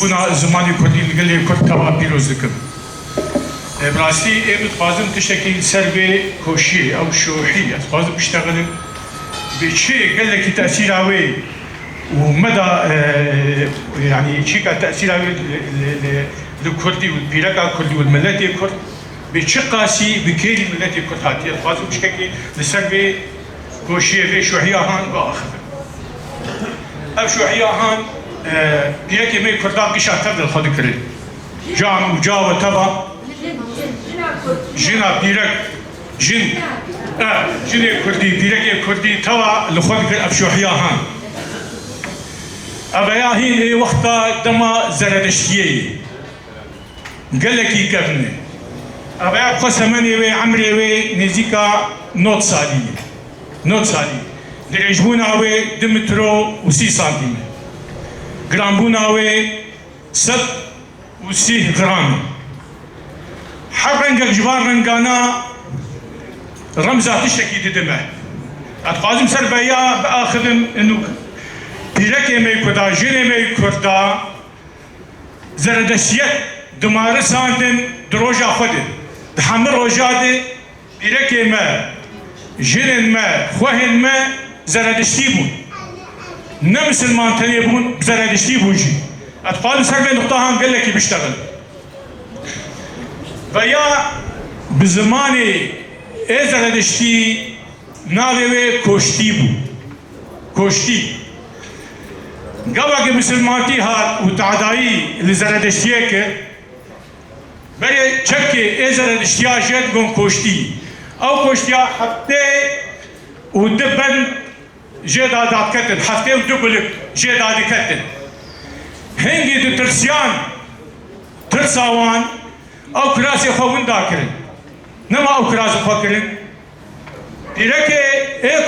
بنا زمانی کردی لگلی کرد تبا پیروز دکم. براستی امت خواهزم تشتکی سر به کوشی او شوحی خواهزم بشتغل به چه قلکی تأثیر آوی ومدى يعني شيء تأثير للكردي والبيرقة الكردي والملاتي الكرد بشقاسي بكيري ملاتي الكرد هاتي الفاظ بشكل لسبب كوشيه في شوحية هان وآخر أو شوحية هان بيرقة مي كردان قشا تبدل خود كرد جام وجاوة تبا جنا بيرق جن جن كردي بيرقة كردي تبا لخود كرد أو شوحية هان أبايا هين وقتا دما زردشتية قلكي كفنه أبايا بخسماني وي عمري وي نزيكا نوت سالي درعجبونا وي دمترو وسي سانتيم جرامبونا وي ست وسي غرام حرنقك جبار رنقانا رمزة تشتكي دمه أتقازم سربايا بآخذن إنو پیرک می کردا، جن می کردا، زردشتیت دمار ساندن دروجا خوده. دهمه روجاده پیرک ما، جن ما، خوهن ما زردشتی بود. نه مسلمان تنی بون زردشتی بودی. اتقال سر به نقطه هم قال لکی بشتغل. و یا بزمانی زردشتی ناوی کشتی بود. کشتی. قبل مسلمانتي هات وتعدائي لزردشتيك بري تشكي زردشتيا جد قوم كوشتي او كوشتيا حتى ودبن جد عداد كتن حتى ودبلك جد عداد كتن هنجي ترسيان ترساوان او كراسي خوون داكرن نما او كراسي فكرن ديرك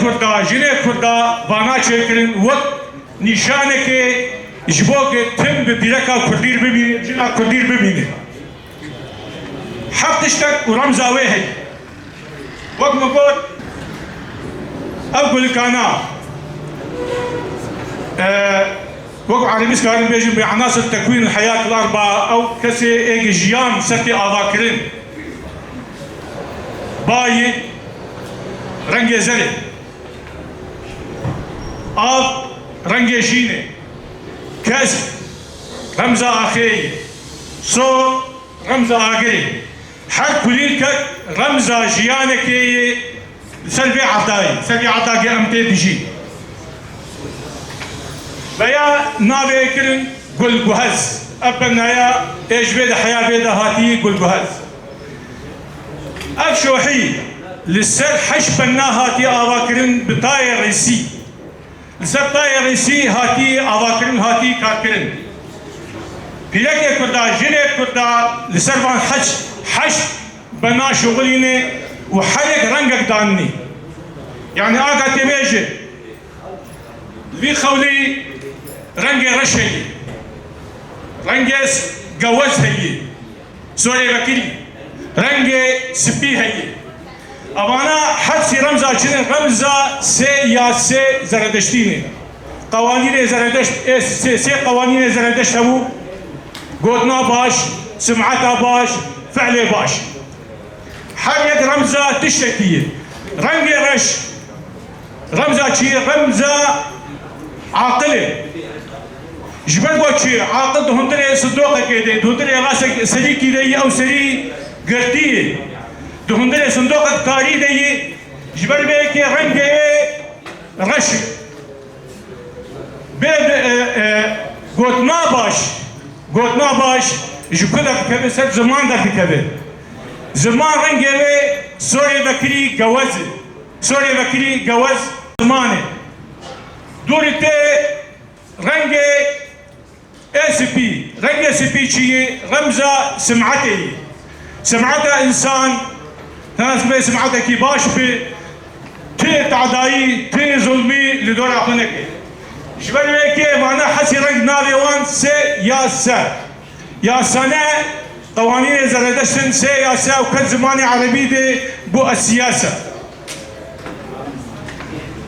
كردا جنه كردا بانا چكرن وقت نشانه که جبوك تم ببيركا كردير ببينه جنا كردير ببينه حقتشتك ورمزة واحد وقت ما قلت أقول لك أنا وقت عربيس كارن بيجي بعناصر تكوين الحياة الأربعة أو كسي إيج جيان ستي أذاكرين باي رنج زري رنگ شینه کس رمز آخری سو رمز آگری هر کلی که رمز جیانه که سلبی عطایی امته بجی و یا ناوی کرن گل گوهز ابنایا ایش بید حیا بید هاتی گل گوهز اف شوحی لسر حش بنا هاتی آوا کرن بطای رئیسی لسبتاي رئيسي هاتي أواكرن هاتي كاركرن بيرك كردا جنة كردا لسربان حش بنا شغلينه وحرك رنجك داني يعني آقا تبيجي لي خولي رنج رشي رنج جوز هي سوري بكري رنج سبي هي أبانا حدث رمزة چنین رمزة سياسي زردشتيني قوانين زردشت سي قوانين زردشت هبو قوتنا باش سمعتها باش فعلي باش حاجة رمزة تشتكي رنج رش رمزة شي رمزة عاقلة جبل بوشي عاقل دهندري صدوقة كده دهندري غاسك سري كده أو سري قرتيه دهندري صندوق كاري دي جبل بيكي رنج رش بيد قوتنا باش جبلك كبه سد زمان دك كبه زمان رنج سوري بكري جواز زمانه دورته رنج اس بي شيء رمزه سمعته انسان ناس ما سمعتها كي باش تي تعدائي تي ظلمي لدور عقلك شبل بيكي معنا حسي رنج ناري وان يا سنة قوانين زردشتن سياسة وكل زماني عربي دي بو السياسة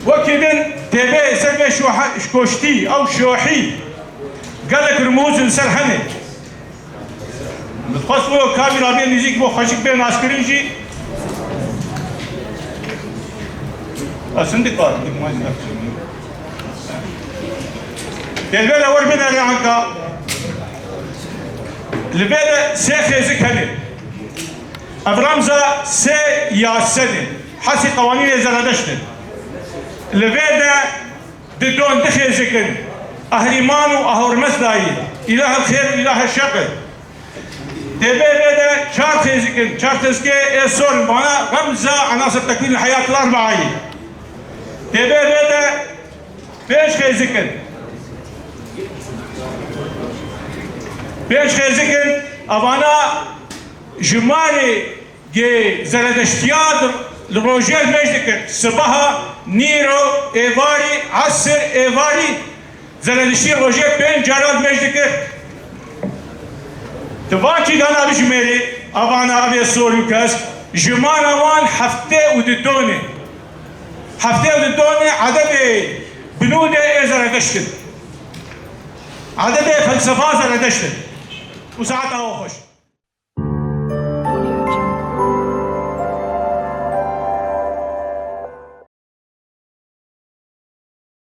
وكذن تبي سبي شوحي أو شوحي قال لك رموز السرحنه متقصوا كاميرا بين يجيك بو خشيك بين عسكريين جي أصندق قال ديك ما يصير البلد وربنا اللي عنك البلد سيخ يزكني أبرمزة سياسني حسي قوانين زردشتن البلد بدون دخل زكن أهريمان وأهور مسداي إله الخير إله الشر البلد شرط يزكن شرط يزكي السور معنا رمزة عناصر تكوين الحياة الأربعة البلد بيش خيزكن بيش خيزكن أبانا جمالي جي زردشتياد الروجيل مجدك صباحا نيرو إيفاري عصر إيفاري زردشتي روجيل بين جارات مجدك تباكي دانا بجمالي أبانا أبي السوري كاس جمال أوان حفتة ودتوني حفتة ودتوني عدد بنودة زردشتن عدد فلسفة زردشتن وساعتها هو خوش